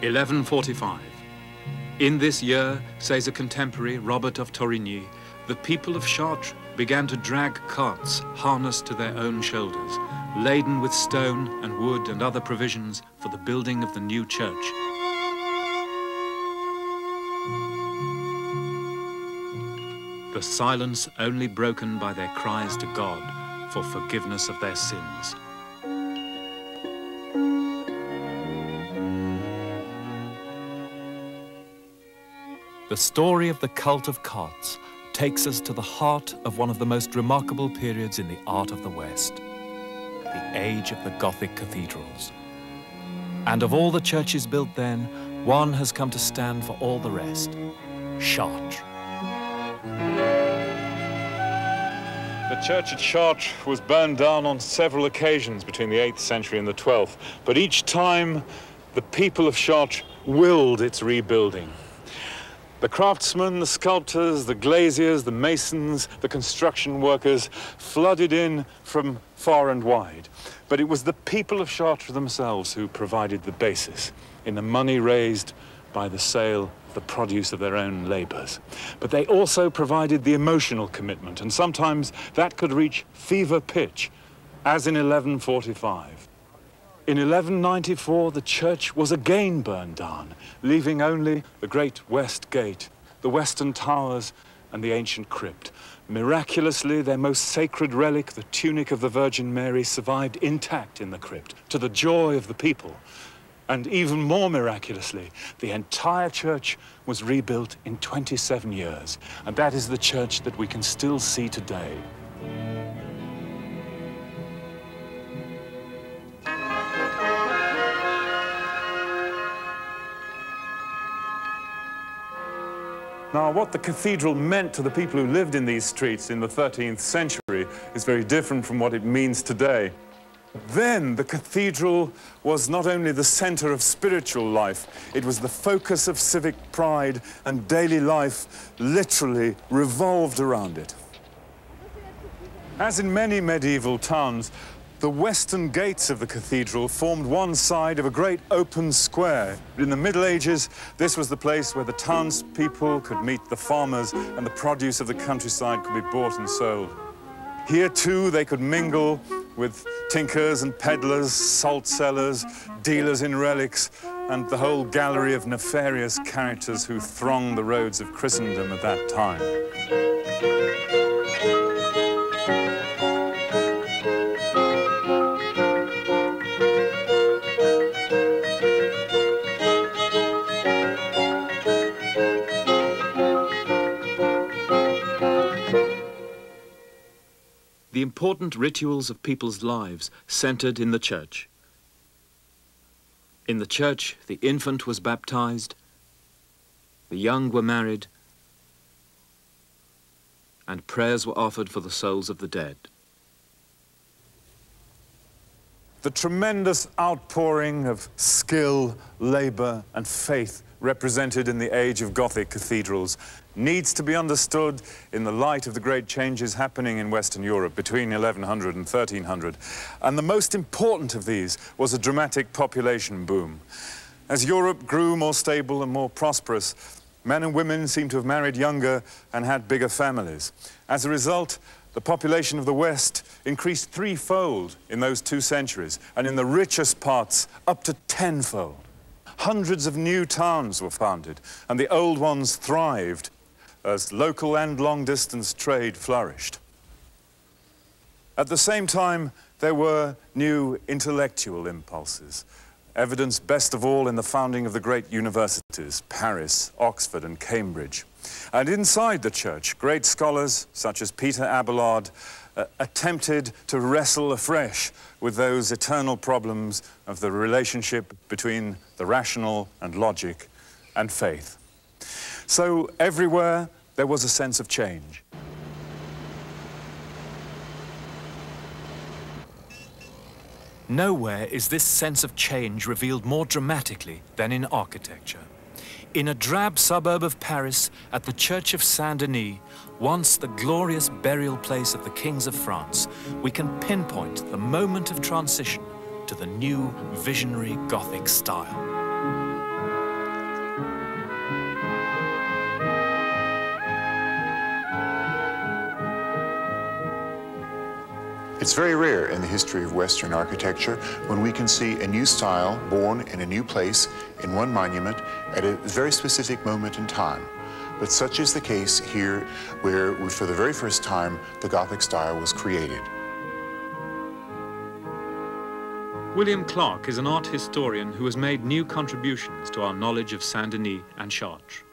1145. In this year, says a contemporary, Robert of Torigny, the people of Chartres began to drag carts harnessed to their own shoulders, laden with stone and wood and other provisions for the building of the new church. The silence only broken by their cries to God for forgiveness of their sins. The story of the cult of carts takes us to the heart of one of the most remarkable periods in the art of the West, the age of the Gothic cathedrals. And of all the churches built then, one has come to stand for all the rest, Chartres. The church at Chartres was burned down on several occasions between the 8th century and the 12th, but each time the people of Chartres willed its rebuilding. The craftsmen, the sculptors, the glaziers, the masons, the construction workers flooded in from far and wide. But it was the people of Chartres themselves who provided the basis in the money raised by the sale of the produce of their own labors. But they also provided the emotional commitment, and sometimes that could reach fever pitch, as in 1145. In 1194, the church was again burned down, leaving only the great west gate, the western towers, and the ancient crypt. Miraculously, their most sacred relic, the tunic of the Virgin Mary, survived intact in the crypt, to the joy of the people. And even more miraculously, the entire church was rebuilt in 27 years. And that is the church that we can still see today. Now, what the cathedral meant to the people who lived in these streets in the 13th century is very different from what it means today. Then the cathedral was not only the center of spiritual life, it was the focus of civic pride, and daily life literally revolved around it. As in many medieval towns, the western gates of the cathedral formed one side of a great open square. In the Middle Ages, this was the place where the townspeople could meet the farmers, and the produce of the countryside could be bought and sold. Here, too, they could mingle with tinkers and peddlers, salt sellers, dealers in relics, and the whole gallery of nefarious characters who thronged the roads of Christendom at that time. The important rituals of people's lives centered in the church. In the church, the infant was baptized, the young were married, and prayers were offered for the souls of the dead. The tremendous outpouring of skill, labor, and faith represented in the age of Gothic cathedrals needs to be understood in the light of the great changes happening in Western Europe between 1100 and 1300. And the most important of these was a dramatic population boom. As Europe grew more stable and more prosperous, men and women seemed to have married younger and had bigger families. As a result, the population of the West increased threefold in those 2 centuries, and in the richest parts, up to tenfold. Hundreds of new towns were founded, and the old ones thrived as local and long-distance trade flourished. At the same time, there were new intellectual impulses, evidenced best of all in the founding of the great universities, Paris, Oxford, and Cambridge. And inside the church, great scholars, such as Peter Abelard, attempted to wrestle afresh with those eternal problems of the relationship between the rational and logic and faith. So everywhere there was a sense of change. Nowhere is this sense of change revealed more dramatically than in architecture. In a drab suburb of Paris, at the Church of Saint-Denis, once the glorious burial place of the kings of France, we can pinpoint the moment of transition to the new visionary Gothic style. It's very rare in the history of Western architecture when we can see a new style born in a new place in one monument at a very specific moment in time. But such is the case here, where for the very first time the Gothic style was created. William Clark is an art historian who has made new contributions to our knowledge of Saint-Denis and Chartres.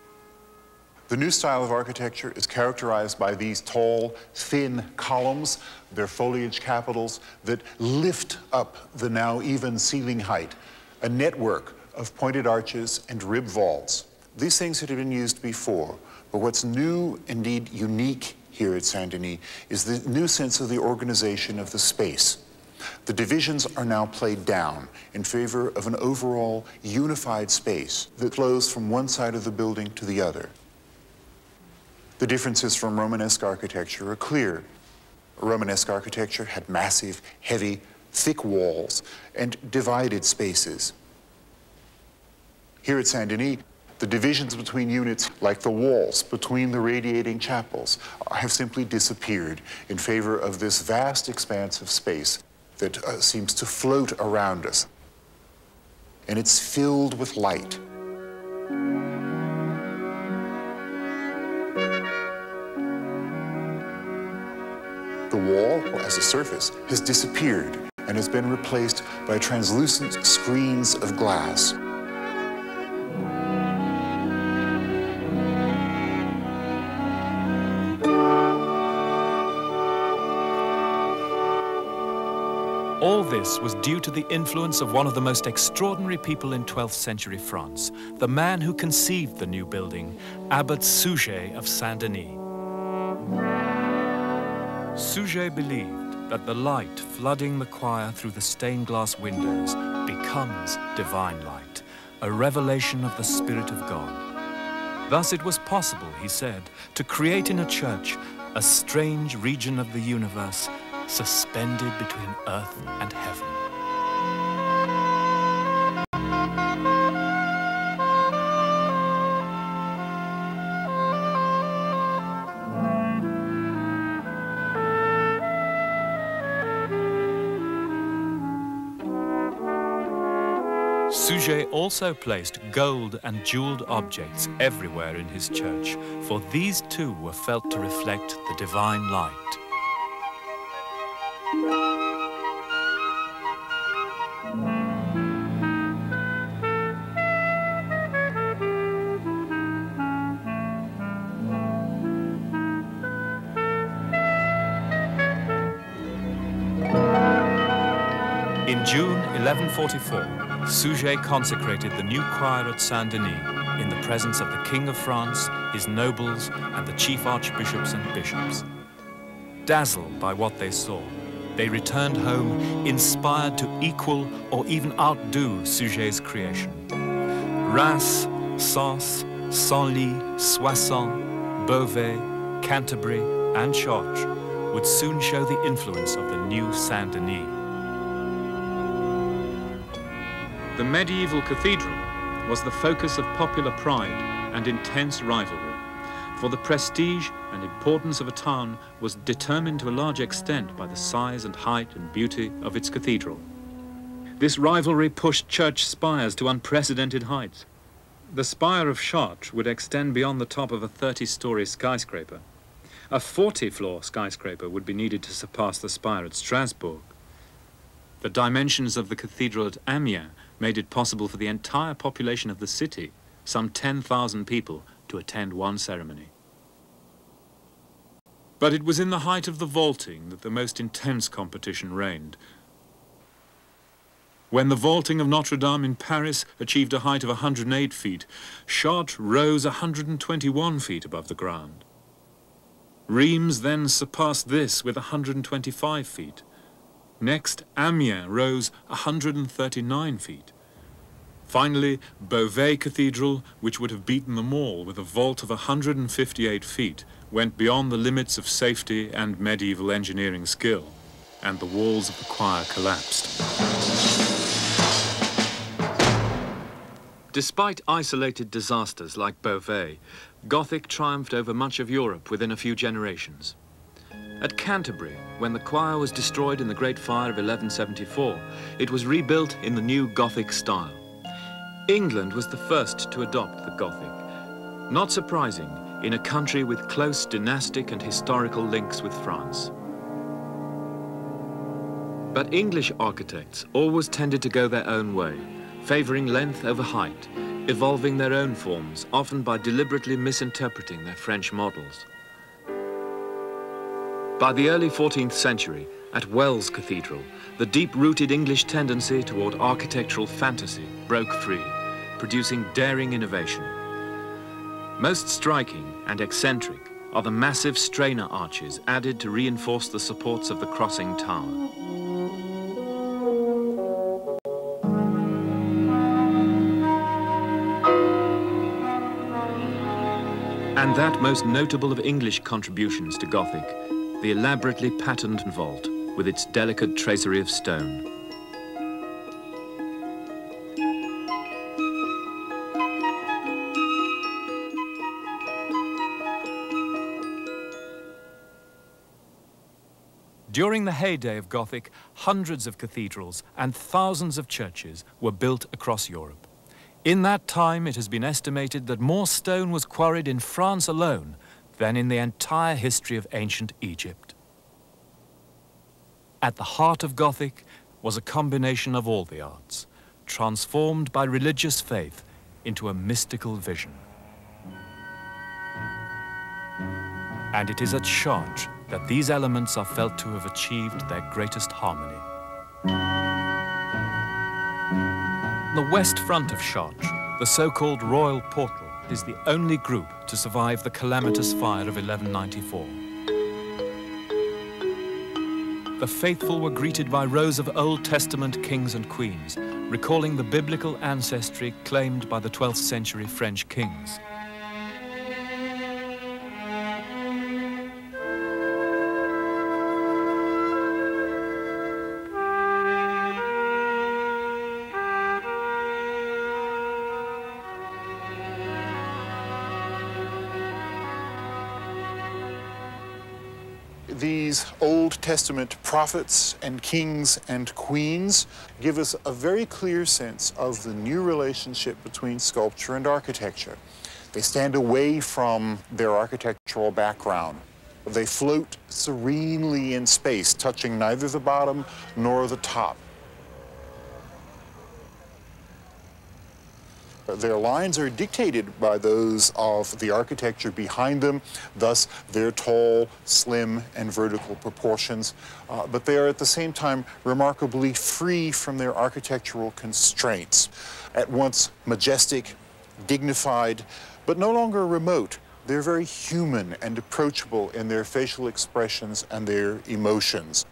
The new style of architecture is characterized by these tall, thin columns, their foliage capitals that lift up the now even ceiling height, a network of pointed arches and rib vaults. These things had been used before, but what's new, indeed unique here at Saint-Denis, is the new sense of the organization of the space. The divisions are now played down in favor of an overall unified space that flows from one side of the building to the other. The differences from Romanesque architecture are clear. Romanesque architecture had massive, heavy, thick walls and divided spaces. Here at Saint-Denis, the divisions between units, like the walls between the radiating chapels, have simply disappeared in favor of this vast expanse of space that seems to float around us. And it's filled with light. The wall, as a surface, has disappeared and has been replaced by translucent screens of glass. All this was due to the influence of one of the most extraordinary people in 12th century France, the man who conceived the new building, Abbot Suger of Saint-Denis. Suger believed that the light flooding the choir through the stained glass windows becomes divine light, a revelation of the Spirit of God. Thus it was possible, he said, to create in a church a strange region of the universe suspended between earth and heaven. Suger also placed gold and jeweled objects everywhere in his church, for these too were felt to reflect the divine light. In June 1144, Suger consecrated the new choir at Saint-Denis in the presence of the King of France, his nobles, and the chief archbishops and bishops. Dazzled by what they saw, they returned home inspired to equal or even outdo Suger's creation. Reims, Sens, Senlis, Soissons, Beauvais, Canterbury, and Chartres would soon show the influence of the new Saint-Denis. The medieval cathedral was the focus of popular pride and intense rivalry, for the prestige and importance of a town was determined to a large extent by the size and height and beauty of its cathedral. This rivalry pushed church spires to unprecedented heights. The spire of Chartres would extend beyond the top of a 30-story skyscraper. A 40-floor skyscraper would be needed to surpass the spire at Strasbourg. The dimensions of the cathedral at Amiens made it possible for the entire population of the city, some 10,000 people, to attend one ceremony. But it was in the height of the vaulting that the most intense competition reigned. When the vaulting of Notre Dame in Paris achieved a height of 108 feet, Chartres rose 121 feet above the ground. Reims then surpassed this with 125 feet. Next, Amiens rose 139 feet. Finally, Beauvais Cathedral, which would have beaten them all with a vault of 158 feet, went beyond the limits of safety and medieval engineering skill, and the walls of the choir collapsed. Despite isolated disasters like Beauvais, Gothic triumphed over much of Europe within a few generations. At Canterbury, when the choir was destroyed in the Great Fire of 1174, it was rebuilt in the new Gothic style. England was the first to adopt the Gothic. Not surprising in a country with close dynastic and historical links with France. But English architects always tended to go their own way, favouring length over height, evolving their own forms, often by deliberately misinterpreting their French models. By the early 14th century, at Wells Cathedral, the deep-rooted English tendency toward architectural fantasy broke free, producing daring innovation. Most striking and eccentric are the massive strainer arches added to reinforce the supports of the crossing tower. And that most notable of English contributions to Gothic, the elaborately patterned vault with its delicate tracery of stone. During the heyday of Gothic, hundreds of cathedrals and thousands of churches were built across Europe. In that time, it has been estimated that more stone was quarried in France alone than in the entire history of ancient Egypt. At the heart of Gothic was a combination of all the arts, transformed by religious faith into a mystical vision. And it is at Chartres that these elements are felt to have achieved their greatest harmony. The west front of Chartres, the so-called Royal Portal, is the only group to survive the calamitous fire of 1194. The faithful were greeted by rows of Old Testament kings and queens, recalling the biblical ancestry claimed by the 12th century French kings. These Old Testament prophets and kings and queens give us a very clear sense of the new relationship between sculpture and architecture. They stand away from their architectural background. They float serenely in space, touching neither the bottom nor the top. Their lines are dictated by those of the architecture behind them, thus their tall, slim, and vertical proportions. But they are at the same time remarkably free from their architectural constraints. At once majestic, dignified, but no longer remote. They're very human and approachable in their facial expressions and their emotions.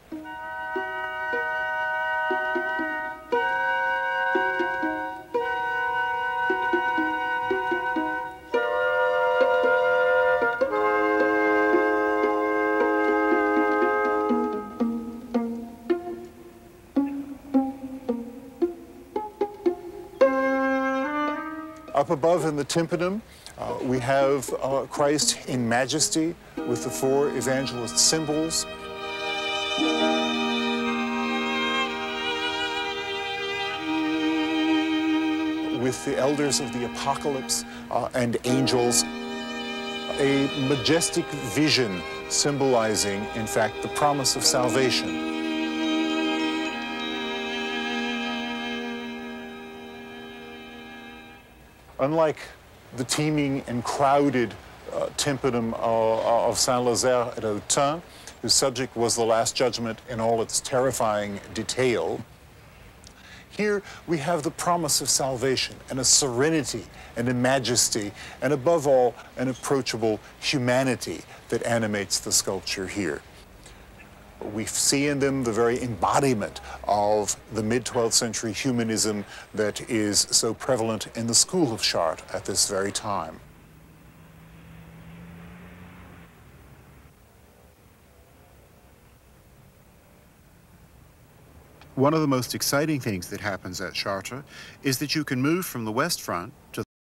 Up above in the tympanum, we have Christ in majesty with the four evangelist symbols. With the elders of the apocalypse and angels, a majestic vision symbolizing, in fact, the promise of salvation. Unlike the teeming and crowded tympanum of Saint-Lazare at Autun, whose subject was the Last Judgment in all its terrifying detail, here we have the promise of salvation and a serenity and a majesty, and above all, an approachable humanity that animates the sculpture here. We see in them the very embodiment of the mid-12th century humanism that is so prevalent in the school of Chartres at this very time. One of the most exciting things that happens at Chartres is that you can move from the west front to